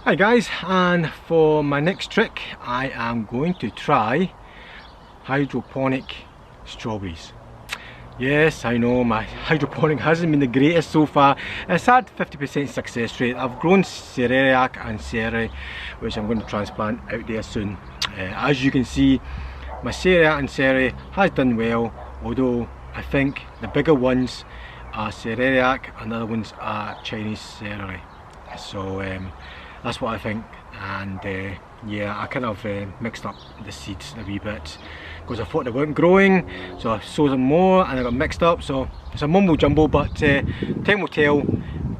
Hi guys, and for my next trick I am going to try hydroponic strawberries. Yes, I know my hydroponic hasn't been the greatest so far. It's had 50% success rate. I've grown celeriac and celery, which I'm going to transplant out there soon. As you can see, my celeriac and celery has done well, although I think the bigger ones are celeriac and the other ones are Chinese celery. So that's what I think, and yeah, I kind of mixed up the seeds a wee bit because I thought they weren't growing, so I sowed them more and I got mixed up. So it's a mumbo jumbo, but time will tell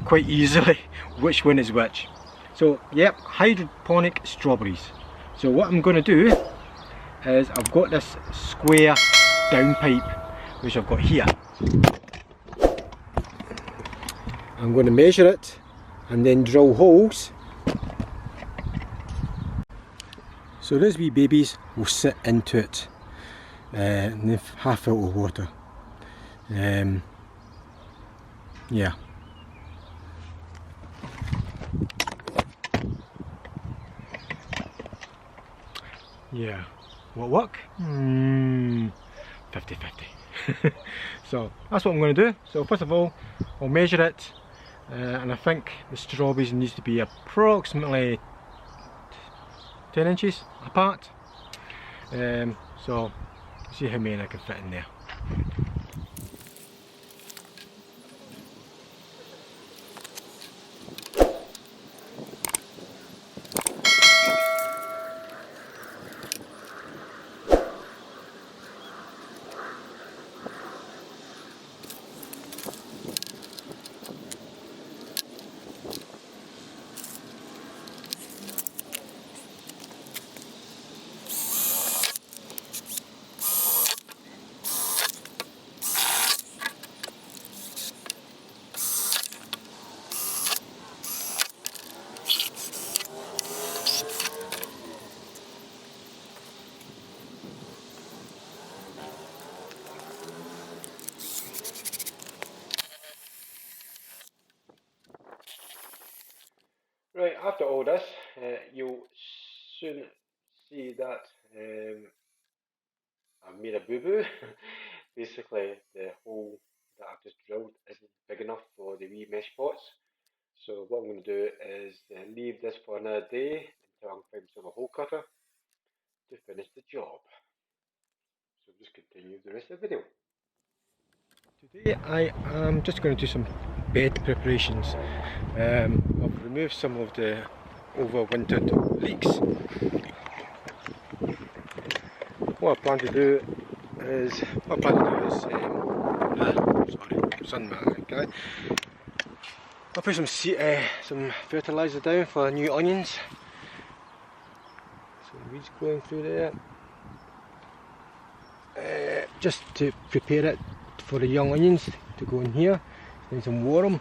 quite easily which one is which. So yep, hydroponic strawberries. So what I'm going to do is I've got this square downpipe which I've got here. I'm going to measure it and then drill holes. So these wee babies will sit into it, and they've half filled with water. Yeah. Yeah. Will it work? 50-50. So that's what I'm going to do. So first of all, I'll measure it, and I think the strawberries needs to be approximately 10 inches apart. So see how many I can fit in there. Right, after all this, you'll soon see that I've made a boo-boo. Basically, the hole that I've just drilled isn't big enough for the wee mesh pots. So what I'm going to do is leave this for another day until I can find myself a hole cutter to finish the job. So just continue the rest of the video. Today I am just going to do some bed preparations. I've removed some of the overwintered leeks. What I plan to do is, sun mat, okay. I'll put some fertilizer down for new onions. Some weeds going through there. Just to prepare it for the young onions to go in here, then some water.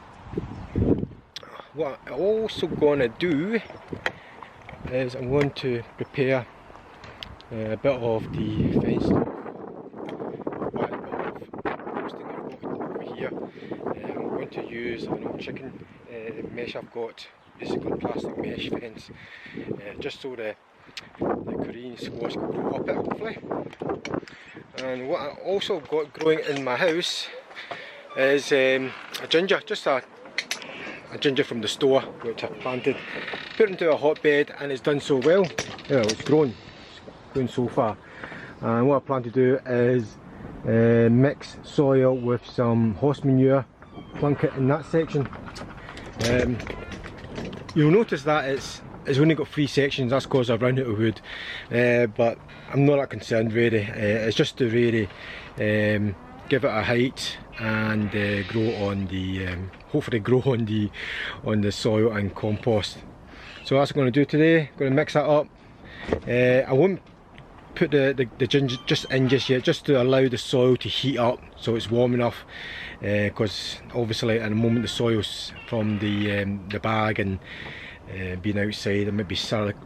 What I'm also going to do is I'm going to prepare a bit of the fence stuff, over here. I'm going to use an old chicken mesh I've got, basically plastic mesh fence, just so the Korean squash can grow up it hopefully. And what I also got growing in my house is a ginger, just a ginger from the store which I planted, put into a hotbed, and it's done so well. Yeah, it's grown so far. And what I plan to do is mix soil with some horse manure, plunk it in that section. You'll notice that it's only got 3 sections. That's because I've run out of wood, but I'm not that concerned really. It's just to really give it a height and grow on the hopefully grow on the soil and compost. So that's what I'm going to do today. I'm going to mix that up. I won't put the ginger just yet, just to allow the soil to heat up so it's warm enough, because obviously at the moment the soil's from the bag and being outside, it might be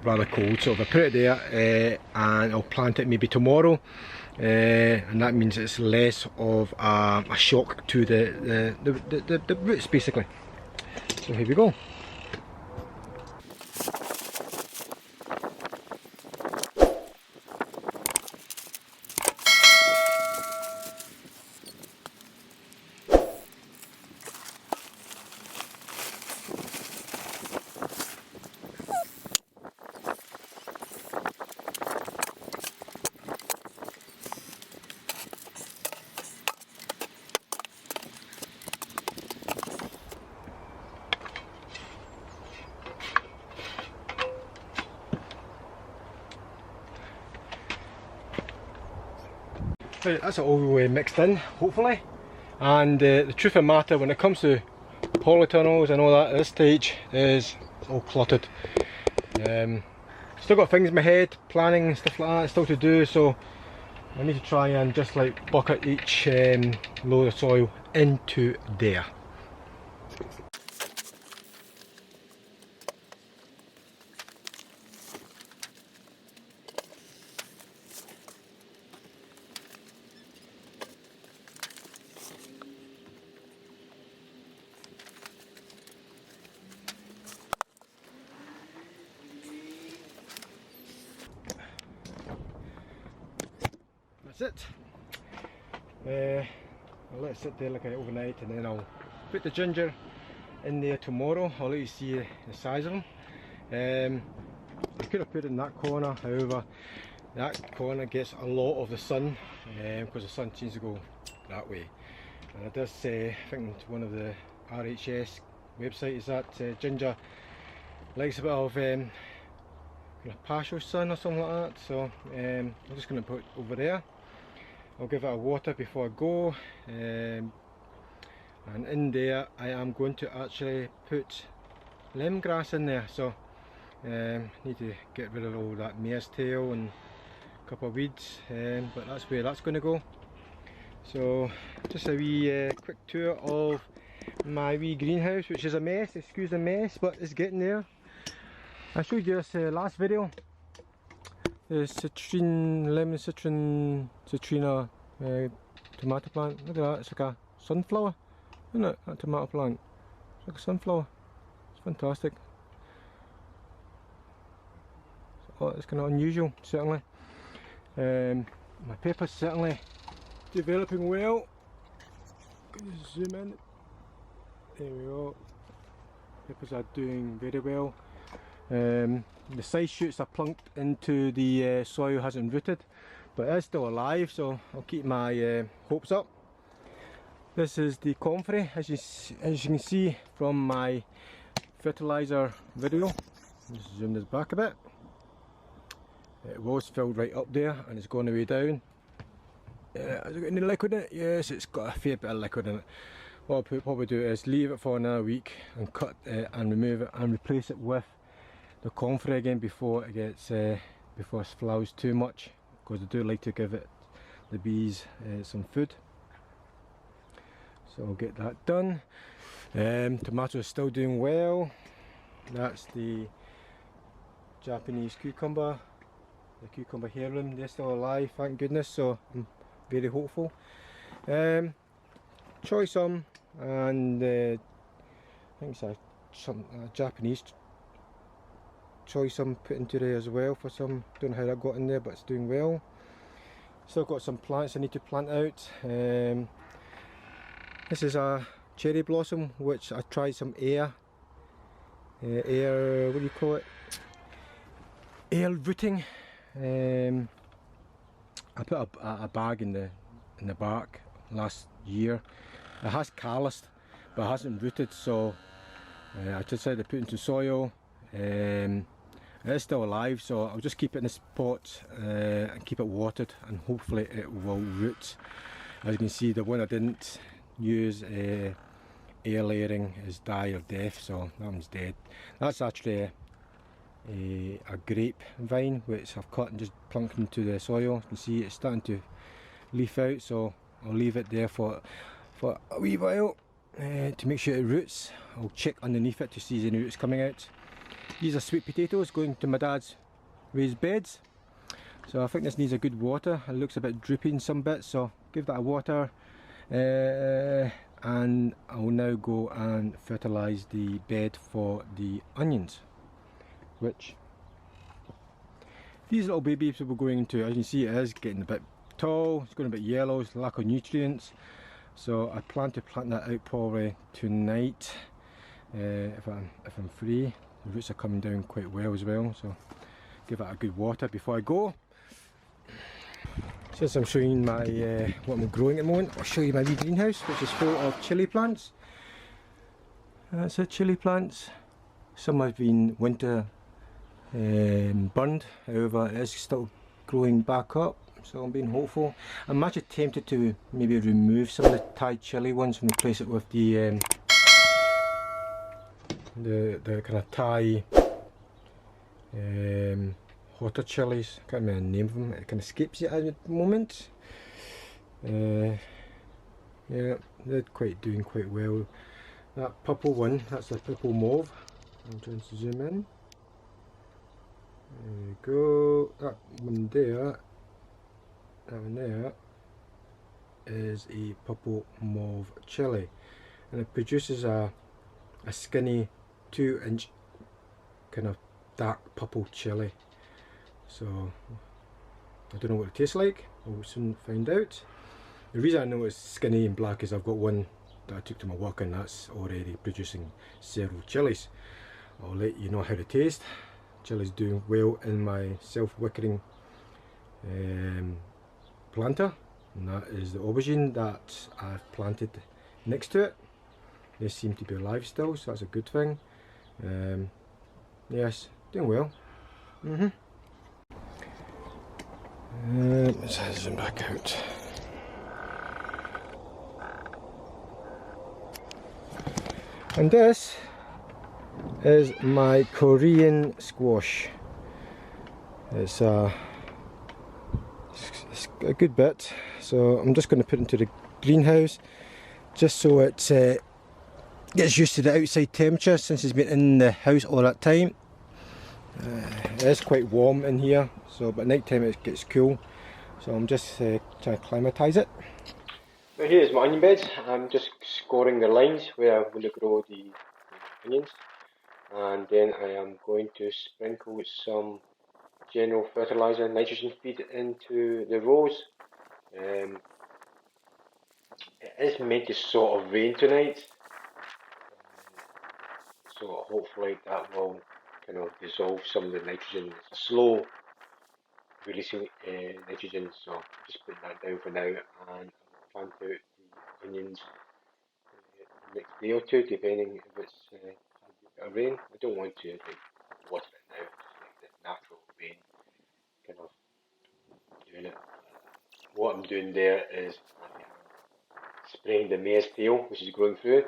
rather cold. So if I put it there and I'll plant it maybe tomorrow, and that means it's less of a shock to the roots basically. So here we go. Right, that's all mixed in, hopefully. And the truth of the matter, when it comes to polytunnels and all that at this stage, is it's all cluttered. Still got things in my head, planning and stuff like that still to do, so I need to try and just like bucket each load of soil into there. That's it. I'll let it sit there like overnight, and then I'll put the ginger in there tomorrow. I'll let you see the size of them. I could have put it in that corner, however that corner gets a lot of the sun because the sun seems to go that way. And it does say, I think one of the RHS websites, that ginger likes a bit of kind of partial sun or something like that, so I'm just going to put it over there. I'll give it a water before I go, and in there I am going to actually put lemongrass in there, so need to get rid of all that mare's tail and a couple of weeds, but that's where that's going to go. So just a wee quick tour of my wee greenhouse, which is a mess, excuse the mess, but it's getting there. I showed you this last video, the citrina tomato plant. Look at that, it's like a sunflower, isn't it? That tomato plant, it's like a sunflower, it's fantastic. Oh, it's kind of unusual, certainly. My pepper's certainly developing well. Zoom in. There we go. Peppers are doing very well. The side shoots are plunked into the soil, hasn't rooted, but it is still alive, so I'll keep my hopes up. This is the comfrey, as you can see from my fertilizer video. Just zoom this back a bit. It was filled right up there and it's gone away down. Has it got any liquid in it? Yes, it's got a fair bit of liquid in it. What I'll probably do is leave it for another week and cut and remove it and replace it with the comfrey again before it gets before it flowers too much, because I do like to give it the bees some food. So I'll get that done. Tomato is still doing well. That's the Japanese cucumber, the cucumber heirloom. They're still alive, thank goodness, so I'm very hopeful. Choy sum, and I think it's some Japanese choy sum put into there as well for some. Don't know how that got in there, but it's doing well. Still got some plants I need to plant out. This is a cherry blossom, which I tried some air, what do you call it? Air rooting. I put a bag in the bark last year. It has calloused, but it hasn't rooted, so I decided to put it into soil. It's still alive, so I'll just keep it in this pot and keep it watered, and hopefully it will root. As you can see, the one I didn't use air layering is die or death, so that one's dead. That's actually a grape vine which I've cut and just plunked into the soil. You can see it's starting to leaf out, so I'll leave it there for a wee while to make sure it roots. I'll check underneath it to see any roots coming out. These are sweet potatoes going to my dad's raised beds, so I think this needs a good water. It looks a bit droopy in some bits, so give that a water, and I'll now go and fertilise the bed for the onions, which these little babies will be going into. As you can see, it is getting a bit tall, it's going a bit yellow, it's lack of nutrients, so I plan to plant that out probably tonight if I'm free. The roots are coming down quite well as well, so give it a good water before I go. Since I'm showing my what I'm growing at the moment, I'll show you my wee greenhouse, which is full of chilli plants. That's it, chilli plants. Some have been winter burned, however it is still growing back up. so I'm being hopeful. I'm actually tempted to maybe remove some of the Thai chili ones and replace it with the kind of Thai hotter chilies. I can't remember the name of them, it kind of escapes it at the moment. Yeah, they're doing quite well. That purple one, that's the purple mauve. I'm trying to zoom in. There we go. That one there is a purple mauve chili, and it produces a skinny 2-inch kind of dark purple chili. So I don't know what it tastes like, we'll soon find out. The reason I know it's skinny and black is I've got one that I took to my work and that's already producing several chilies. I'll let you know how they taste. Chilies doing well in my self-wickering planter, and that is the aubergine that I've planted next to it. They seem to be alive still, so that's a good thing. Yes, doing well. Let's zoom back out. And this is my Korean squash. It's a good bit, so I'm just going to put it into the greenhouse just so it gets used to the outside temperature, since it's been in the house all that time. It is quite warm in here, so but at night time it gets cool, so I'm just trying to acclimatise it. So here's my onion beds. I'm just scoring the lines where I'm going to grow the onions, and then I am going to sprinkle some general fertilizer nitrogen feed into the rows. It is meant to sort of rain tonight, so hopefully that will kind of dissolve some of the nitrogen. It's a slow releasing nitrogen, so I'm just putting that down for now, and I'll plant out the onions the next day or two, depending if it's a bit of rain. I don't want to water it now, just like the natural rain kind of doing it. What I'm doing there is I am spraying the mare's tail, which is growing through.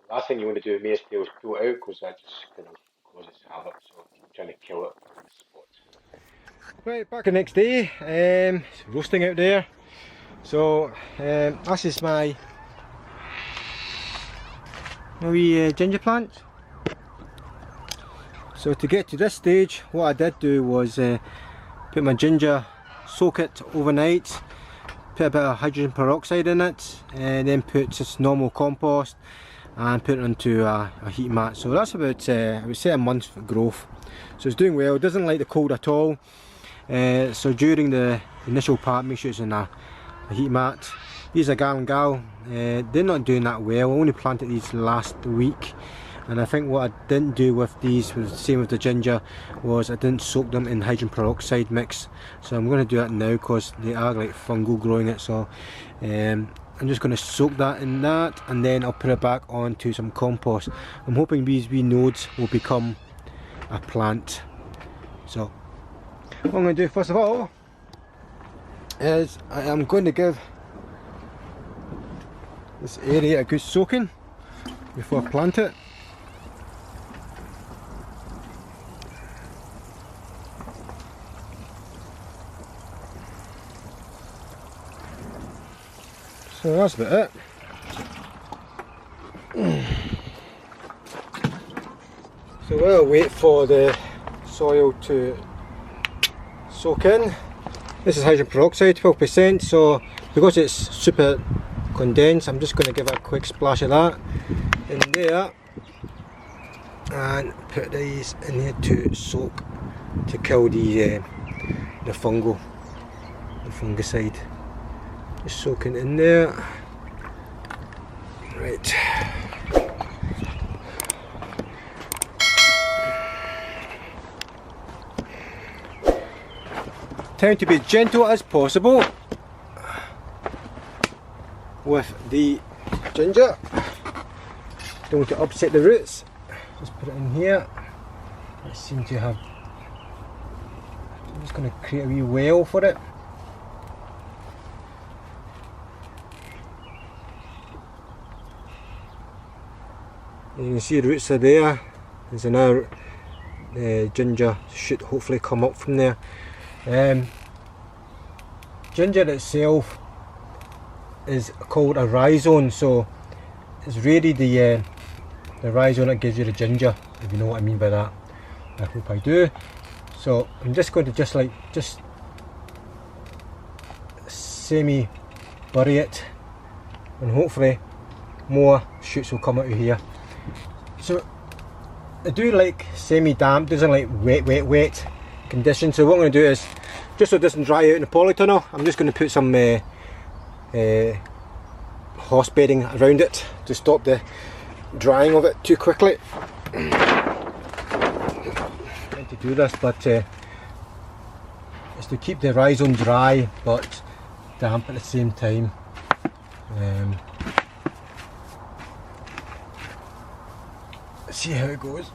The last thing you want to do with mare's tail is pull it out, because that just kind of causes havoc, so I'm trying to kill it on the spot. Right, back the next day, it's roasting out there. So this is my wee ginger plant. So to get to this stage, what I did do was put my ginger, soak it overnight, put a bit of hydrogen peroxide in it, and then put just normal compost and put it into a heat mat. So that's about I would say a month's growth. So it's doing well, it doesn't like the cold at all. So during the initial part, make sure it's in a heat mat. These are gal and gal, they're not doing that well. I only planted these last week, and I think what I didn't do with these was the same with the ginger, was I didn't soak them in hydrogen peroxide mix. So I'm going to do that now because they are like fungal growing it. So I'm just going to soak that in that, and then I'll put it back onto some compost. I'm hoping these wee nodes will become a plant. So what I'm going to do first of all is I am going to give this area a good soaking before I plant it. So that's about it. So we'll wait for the soil to soak in. This is hydrogen peroxide, 12%, so because it's super condensed, I'm just going to give it a quick splash of that in there and put these in here to soak, to kill the fungicide. Just soaking in there. Right. Trying to be gentle as possible with the ginger. Don't want to upset the roots. Just put it in here. I seem to have. I'm just going to create a wee well for it. You can see the roots are there. There's another ginger should hopefully come up from there. Ginger itself is called a rhizome, so it's really the rhizome that gives you the ginger, if you know what I mean by that. I hope I do. So I'm just going to just semi bury it, and hopefully more shoots will come out of here. So I do like semi-damp, doesn't like wet conditions. So what I'm going to do is, just so it doesn't dry out in the polytunnel, I'm just going to put some horse bedding around it to stop the drying of it too quickly. I tend to do this, but it's to keep the rhizome dry but damp at the same time. See how it goes.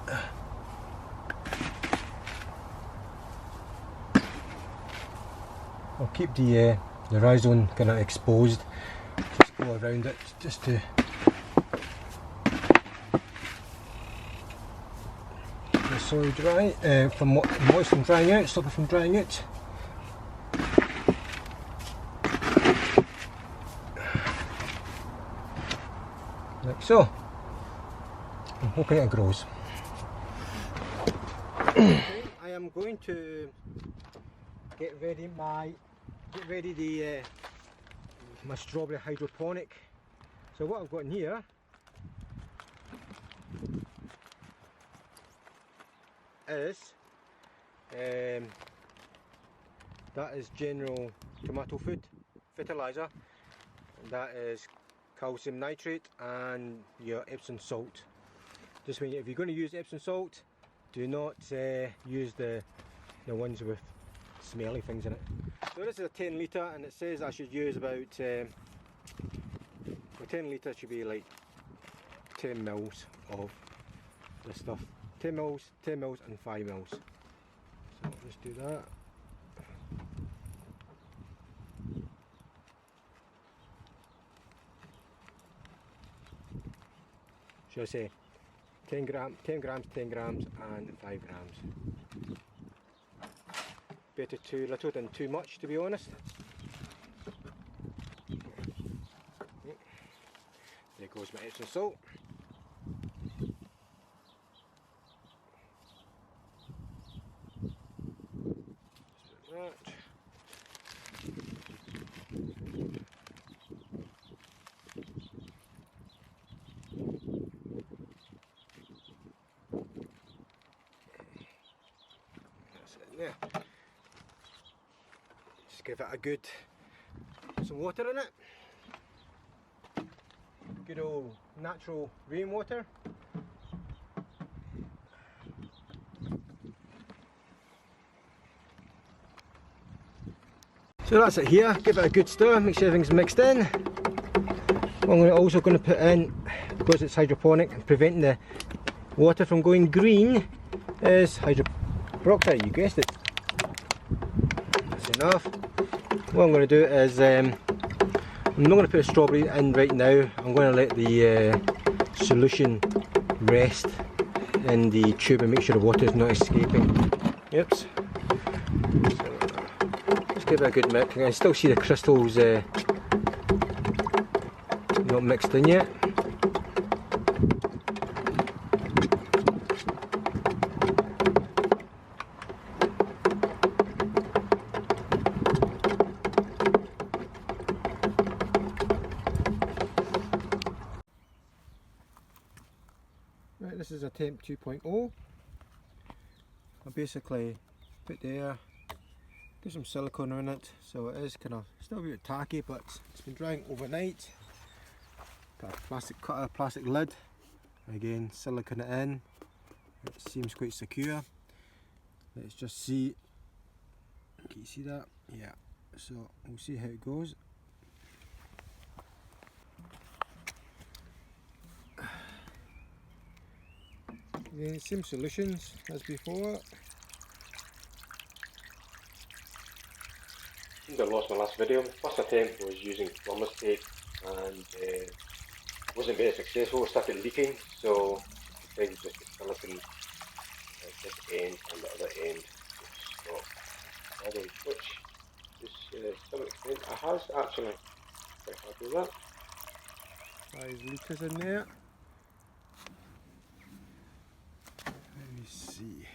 I'll keep the rhizome kind of exposed, just go around it just to keep the soil dry, from moist from drying out, stop it from drying out. Like so. I'm hoping it grows. I am going to get ready my strawberry hydroponic. So what I've got in here is that is general tomato food fertilizer, and that is calcium nitrate and your Epsom salt. Just if you're going to use Epsom salt, do not use the ones with smelly things in it. So this is a 10 litre, and it says I should use about, for 10 litres should be like 10 mils of this stuff. 10 mils and 5 mils. So I'll just do that. Should I say 10 grams, and 5 grams. Better too little than too much, to be honest. There goes my Epsom salt. Just like that. There. Just give it a good, some water in it. Good old natural rainwater. So that's it here. Give it a good stir, make sure everything's mixed in. What I'm also going to put in, because it's hydroponic and preventing the water from going green, is peroxide. You guessed it. That's enough. What I'm going to do is, I'm not going to put a strawberry in right now. I'm going to let the solution rest in the tube and make sure the water is not escaping. Yep. So, just give it a good mix. I can still see the crystals not mixed in yet. Right, this is a temp 2.0. I basically put there, do some silicone on it, so it is kind of still a bit tacky, but it's been drying overnight. Got a plastic cutter, plastic lid, again silicone it in. It seems quite secure. Let's just see. Can you see that? Yeah. So we'll see how it goes. Yeah, same solutions as before. I lost my last video. First attempt was using plumber's tape and wasn't very successful. It started leaking, so I decided just to fill it in at this end and the other end to stop flooding, which is to some extent it has actually. Quite happy with that. 5 litres in there. Let me see.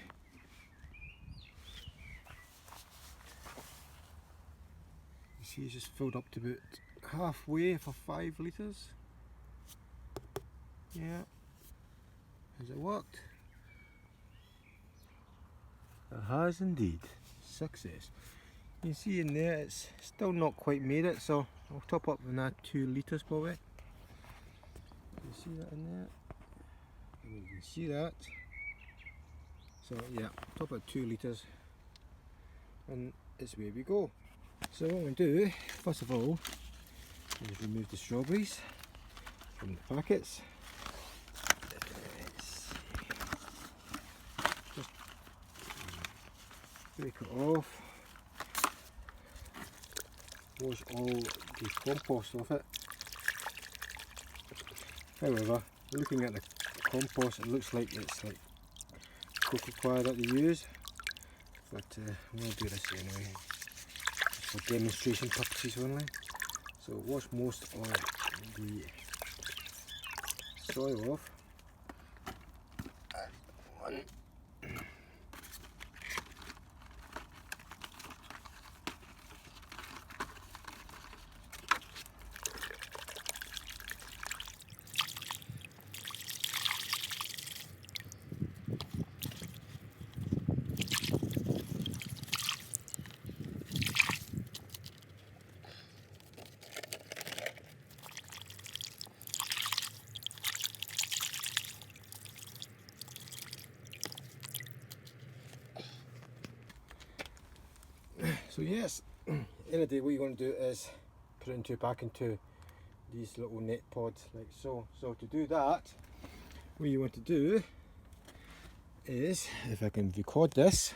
You see, it's just filled up to about halfway for 5 litres. Yeah. Has it worked? It has indeed. Success. You see in there it's still not quite made it, so I'll top up on that 2 litres probably. You see that in there? You can see that. So yeah, top up 2 litres and it's where we go. So what I'm going to do, first of all, is remove the strawberries from the packets. Just break it off. Wash all the compost off it. However, looking at the compost, it looks like it's like cocoa that they use, but I'm going to do this anyway, just for demonstration purposes only. So wash most of the soil off. One. So yes, in the day what you're going to do is put it back into these little net pods like so. So to do that, what you want to do is, if I can record this,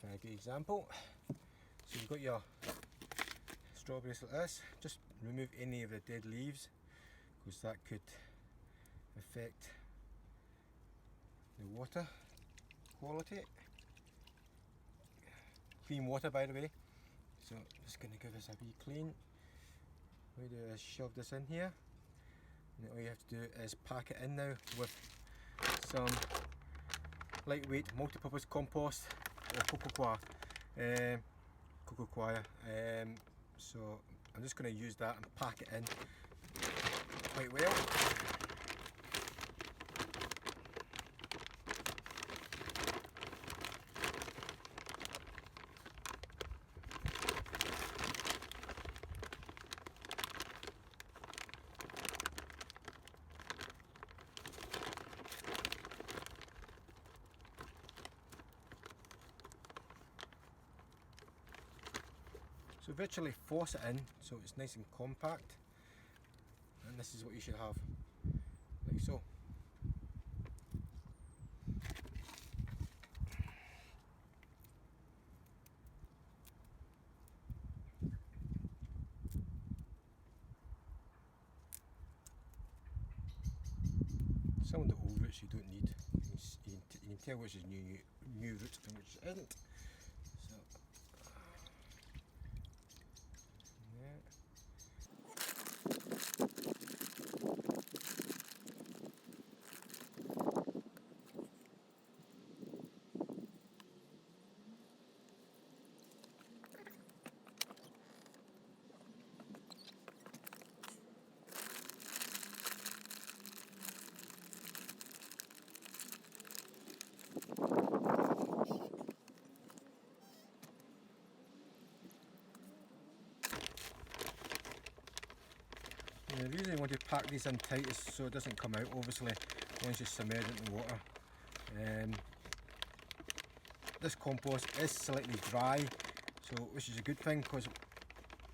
a good example. So you've got your strawberries like this, just remove any of the dead leaves because that could affect the water quality. Clean water, by the way, so I'm just going to give this a wee clean. What we do is shove this in here, and all you have to do is pack it in now with some lightweight multi-purpose compost or cocoa coir. So I'm just going to use that and pack it in quite well. So virtually force it in so it's nice and compact, and this is what you should have, like so. Some of the old roots you don't need, you can tell which is new roots and which isn't. So the reason I want to pack these in tight is so it doesn't come out, obviously, once you submerge it in the water. This compost is slightly dry, so which is a good thing because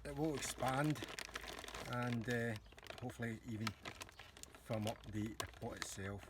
it will expand and hopefully even firm up the pot itself.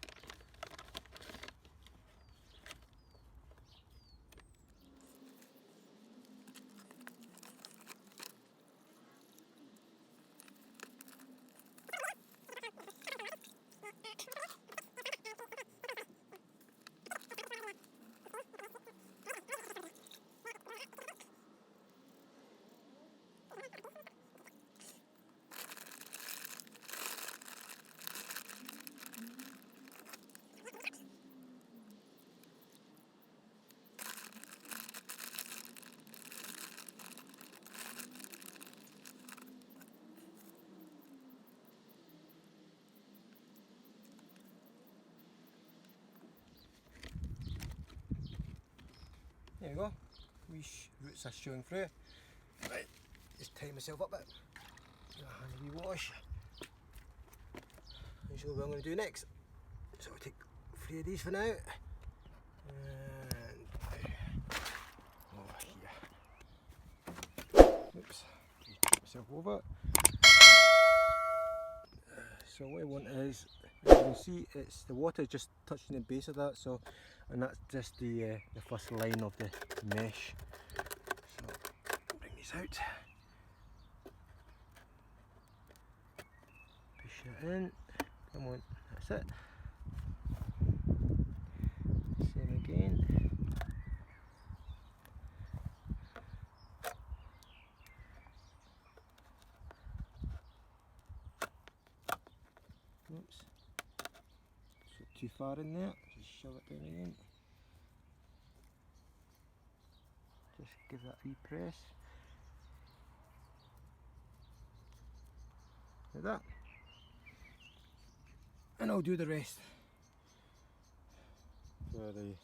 There we go, wee roots are showing through. Right, just tie myself up a bit, give a handy wee wash, and show what I'm going to do next. So I'll take 3 of these for now, and over here. Oops, just put myself over. So what I want is, as you can see, it's the water just touching the base of that, so, and that's just the first line of the mesh. So bring these out, push that in, come on, that's it. Same again. Oops, so too far in there, just shove it down again. Just give that a wee press. Like that. And I'll do the rest for the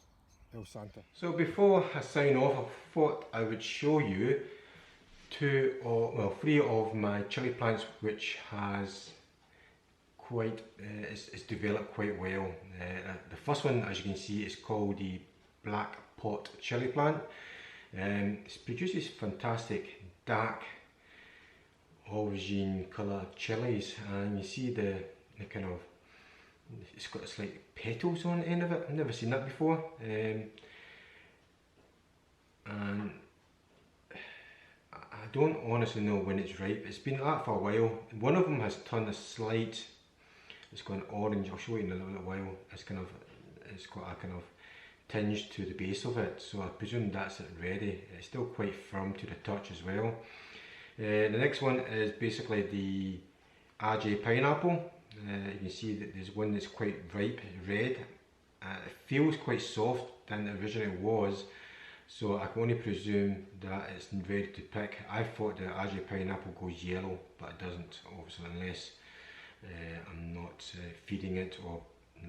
El Santa. So before I sign off, I thought I would show you 3 of my chilli plants which has it's developed quite well. The first one, as you can see, is called the black pot chilli plant. It produces fantastic dark aubergine colour chilies, and you see the kind of, it's got this like petals on the end of it. I've never seen that before, and I don't honestly know when it's ripe. It's been like that for a while. One of them has turned a slight, it's gone orange. I'll show you in a little while. It's got a kind of tinge to the base of it, so I presume that's it ready. It's still quite firm to the touch as well. The next one is basically the RJ pineapple. You can see that there's one that's quite ripe, red. It feels quite soft than it originally was, so I can only presume that it's ready to pick. I thought the RJ pineapple goes yellow, but it doesn't, obviously, unless I'm not feeding it or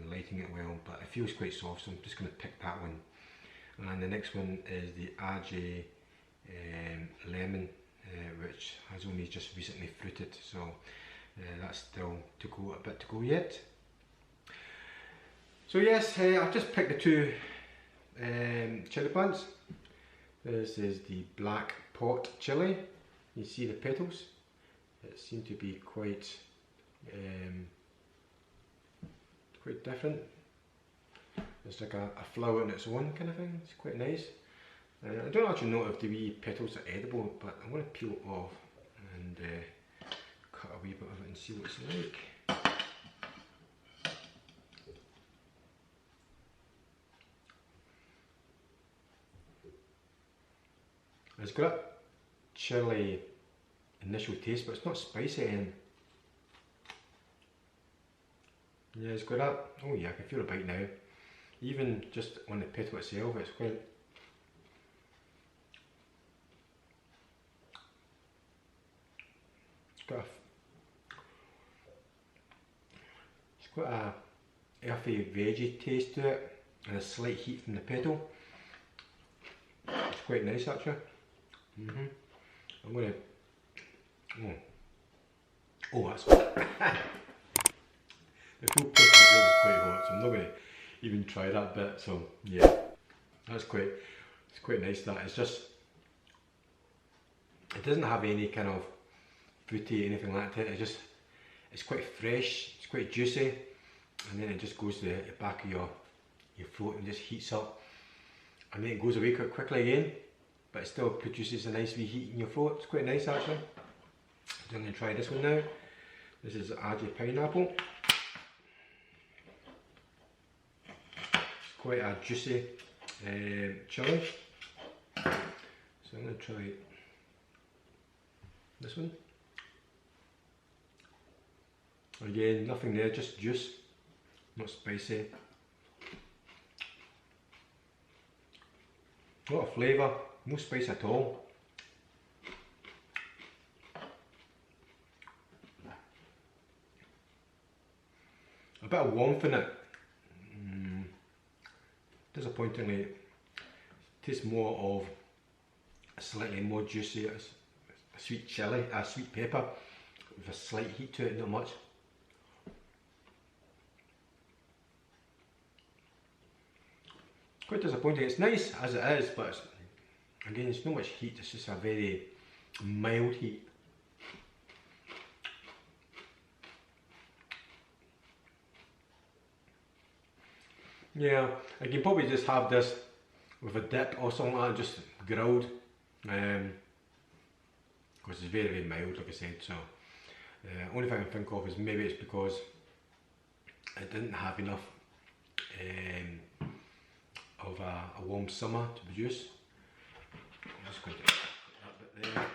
lighting it well, but it feels quite soft, so I'm just going to pick that one. And the next one is the RJ lemon, which has only just recently fruited, so that's still a bit to go yet. So yes, I've just picked the 2 chilli plants. This is the black pot chilli. You see the petals, it seems to be quite different. It's like a flower on its own kind of thing. It's quite nice. I don't actually know if the wee petals are edible, but I'm going to peel it off and cut a wee bit of it and see what it's like. It's got a chilli initial taste, but it's not spicy in. Yeah, it's got that. Oh yeah, I can feel a bite now. Even just on the petal itself, it's quite. It's got a earthy veggie taste to it, and a slight heat from the petal. It's quite nice actually. I'm gonna. Oh, that's hot. The full petal is quite hot, so I'm not going to even try that bit. So yeah, it's quite nice. That it's just, it doesn't have any kind of fruity anything like that. it's quite fresh, it's quite juicy, and then it just goes to the back of your throat and just heats up, and then it goes away quite quickly again, but it still produces a nice wee heat in your throat. It's quite nice actually. So I'm going to try this one now. This is Algae Pineapple. It's quite a juicy chilli. So I'm going to try this one. Again, nothing there, just juice, not spicy. A lot of flavour, no spice at all. A bit of warmth in it. Disappointingly, it tastes more of a slightly more juicy, a sweet chilli, a sweet pepper with a slight heat to it, not much. Quite disappointing. It's nice as it is, but again, it's not much heat. It's just a very mild heat. Yeah, I can probably just have this with a dip or something like that, just grilled, because it's very, very mild, like I said. So only thing I can think of is maybe it's because it didn't have enough of a warm summer to produce. I'm just going to put that bit there,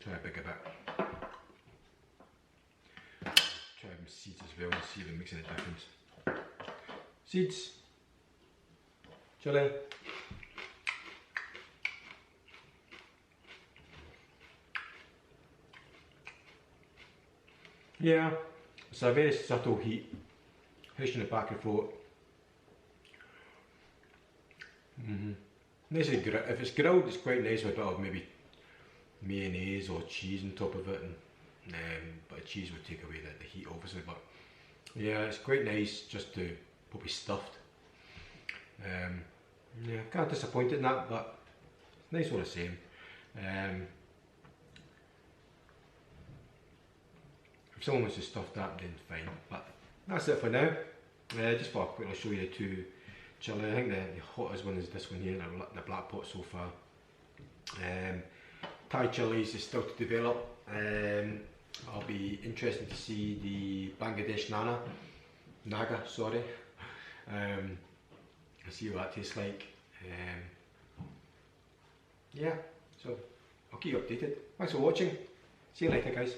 try a bigger bit. Try some seeds as well and see if it makes any difference. Seeds, chilli, yeah, it's a very subtle heat, hits in the back of the throat. Nice if it's grilled, it's quite nice with a bit of maybe mayonnaise or cheese on top of it, and but cheese would take away the heat obviously, but yeah, it's quite nice just to probably stuffed. Yeah, kind of disappointed in that, but it's nice all the same. If someone wants to stuff that, then fine, but that's it for now. Just thought I'd quickly show you the two chilli. I think the hottest one is this one here, the black pot so far. Thai chillies is still to develop. I'll be interested to see the Bangladesh Naga, sorry. I'll see what that tastes like. Yeah, so I'll keep you updated. Thanks for watching. See you later, guys.